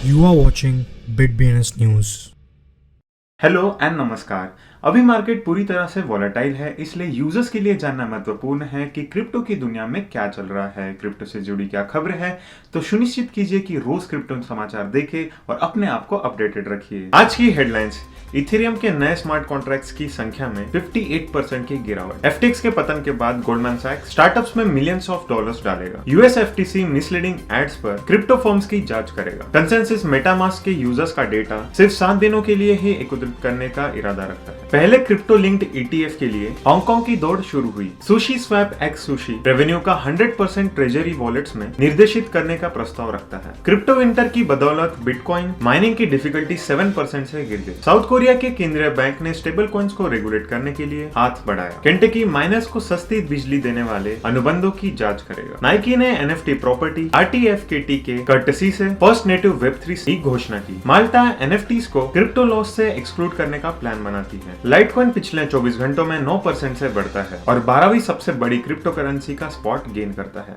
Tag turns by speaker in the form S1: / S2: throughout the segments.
S1: You are watching BitBNS News.
S2: Hello and नमस्कार। अभी market पूरी तरह से वॉलेटाइल है, इसलिए यूजर्स के लिए जानना महत्वपूर्ण है कि क्रिप्टो की दुनिया में क्या चल रहा है, क्रिप्टो से जुड़ी क्या खबर है। तो सुनिश्चित कीजिए कि रोज क्रिप्टो समाचार देखें और अपने आप को अपडेटेड रखिए। आज की हेडलाइंस: इथेरियम के नए स्मार्ट कॉन्ट्रैक्ट्स की संख्या में 58% की गिरावट। एफटीएक्स के पतन के बाद गोल्डमैन सैक्स स्टार्टअप्स में मिलियंस ऑफ डॉलर्स डालेगा। यूएस एफटीसी मिसलीडिंग एड्स पर क्रिप्टो फर्म्स की जांच करेगा। कंसेंसस मेटामास्क के यूजर्स का डेटा सिर्फ 7 दिनों के लिए ही एकत्रित करने का इरादा रखता है। पहले क्रिप्टो लिंक्ड ईटीएफ के लिए हांगकांग की दौड़ शुरू हुई। Sushi swap x sushi revenue का 100% ट्रेजरी वॉलेट्स में निर्देशित करने का प्रस्ताव रखता है। क्रिप्टो विंटर की बदौलत बिटकॉइन माइनिंग की डिफिकल्टी 7% से गिर गई। साउथ कोरिया के केंद्रीय बैंक ने स्टेबल कॉइन्स को रेगुलेट करने के लिए हाथ बढ़ाया। केंटकी माइनर्स को सस्ती बिजली देने वाले अनुबंधों की जांच करेगा। नाइकी ने एनएफटी प्रॉपर्टी RTFKT के कर्टसी से फर्स्ट नेटिव वेब3 की घोषणा की। माल्टा एनएफटीज को क्रिप्टो लॉस से एक्सक्लूड करने का प्लान बनाती है। लाइटकॉइन पिछले 24 घंटों में 9% से बढ़ता है और 12वीं सबसे बड़ी क्रिप्टो करेंसी का स्पॉट गेन करता है।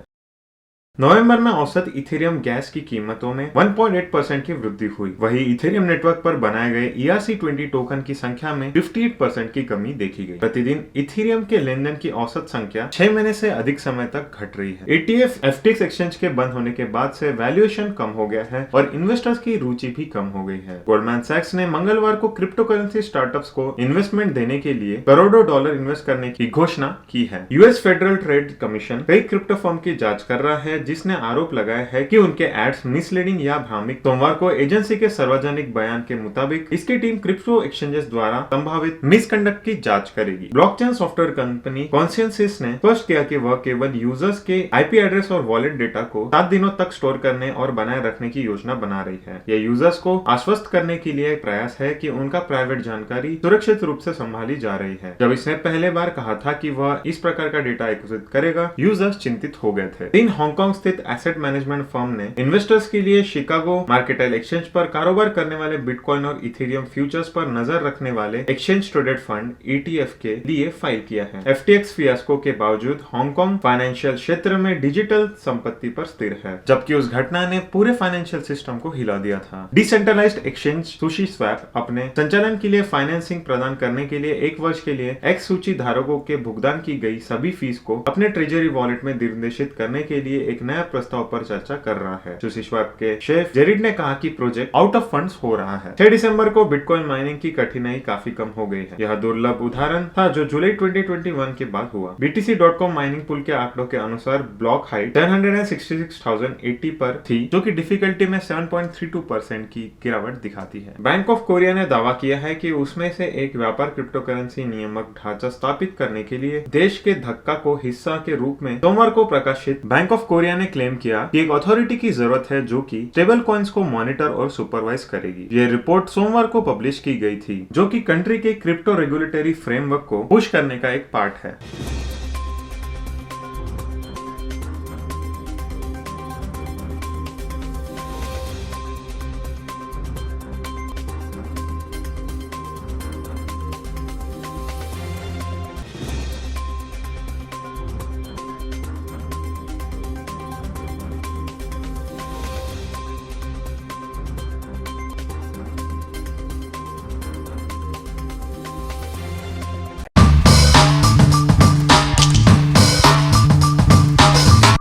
S2: नवंबर में औसत इथेरियम गैस की कीमतों में 1.8% की वृद्धि हुई। वहीं इथेरियम नेटवर्क पर बनाए गए ERC20 टोकन की संख्या में 58% की कमी देखी गई। प्रतिदिन इथेरियम के लेनदेन की औसत संख्या 6 महीने से अधिक समय तक घट रही है। ETF FTX एक्सचेंज के बंद होने के बाद से वैल्यूएशन कम हो गया है और इन्वेस्टर्स की रुचि भी कम हो गई है। गोल्डमैन सैक्स ने मंगलवार को क्रिप्टो करेंसी स्टार्टअप्स को इन्वेस्टमेंट देने के लिए करोड़ों डॉलर इन्वेस्ट करने की घोषणा की है। यूएस फेडरल ट्रेड कमीशन कई क्रिप्टो फर्म की जांच कर रहा है, जिसने आरोप लगाया है कि उनके एड्स मिसलीडिंग या भ्रामक। सोमवार को एजेंसी के सार्वजनिक बयान के मुताबिक इसकी टीम क्रिप्टो एक्सचेंजेस द्वारा संभावित मिसकंडक्ट की जांच करेगी। ब्लॉकचेन सॉफ्टवेयर कंपनी कॉन्सेंसस ने स्पष्ट किया कि वह केवल यूजर्स के आईपी एड्रेस और वॉलेट डेटा को 7 दिनों तक स्टोर करने और बनाए रखने की योजना बना रही है। यह यूजर्स को आश्वस्त करने के लिए प्रयास है कि उनका प्राइवेट जानकारी सुरक्षित रूप से संभाली जा रही है। जब इसने पहले बार कहा था कि वह इस प्रकार का डेटा एकत्रित करेगा, यूजर्स चिंतित हो गए थे। 3 हांगकांग स्थित एसेट मैनेजमेंट फर्म ने इन्वेस्टर्स के लिए शिकागो मार्केटाइल एक्सचेंज पर कारोबार करने वाले बिटकॉइन और इथेरियम फ्यूचर्स पर नजर रखने वाले एक्सचेंज ट्रेडेड फंड ETF के लिए फाइल किया है। FTX फियास्को के बावजूद हांगकांग फाइनेंशियल क्षेत्र में डिजिटल संपत्ति पर स्थिर है, जबकि उस घटना ने पूरे फाइनेंशियल सिस्टम को हिला दिया था। डिसेंट्रलाइज्ड एक्सचेंज सुशी स्वैप अपने संचालन के लिए फाइनेंसिंग प्रदान करने के लिए 1 वर्ष के लिए एक्स सूची धारकों के भुगतान की गई सभी फीस को अपने ट्रेजरी वॉलेट में निर्देशित करने के लिए एक नया प्रस्ताव पर चर्चा कर रहा है। सुशी स्वैप के शेफ जेरिड ने कहा कि प्रोजेक्ट आउट ऑफ फंड्स हो रहा है। 6 दिसंबर को बिटकॉइन माइनिंग की कठिनाई काफी कम हो गई है। यह दुर्लभ उदाहरण था जो जुलाई 2021 के बाद हुआ। BTC.com माइनिंग पूल के आंकड़ों के अनुसार ब्लॉक हाइट 766,080 पर थी, जो कि डिफिकल्टी में 7.32% की गिरावट दिखाती है। बैंक ऑफ कोरिया ने दावा किया है कि उसमें से एक व्यापार क्रिप्टो करेंसी नियामक ढांचा स्थापित करने के लिए देश के धक्का को हिस्सा के रूप में सोमवार को प्रकाशित बैंक ऑफ कोरिया ने क्लेम किया कि एक अथॉरिटी की जरूरत है जो कि स्टेबल कॉइन्स को मॉनिटर और सुपरवाइज करेगी। यह रिपोर्ट सोमवार को पब्लिश की गई थी, जो कि कंट्री के क्रिप्टो रेगुलेटरी फ्रेमवर्क को पुश करने का एक पार्ट है।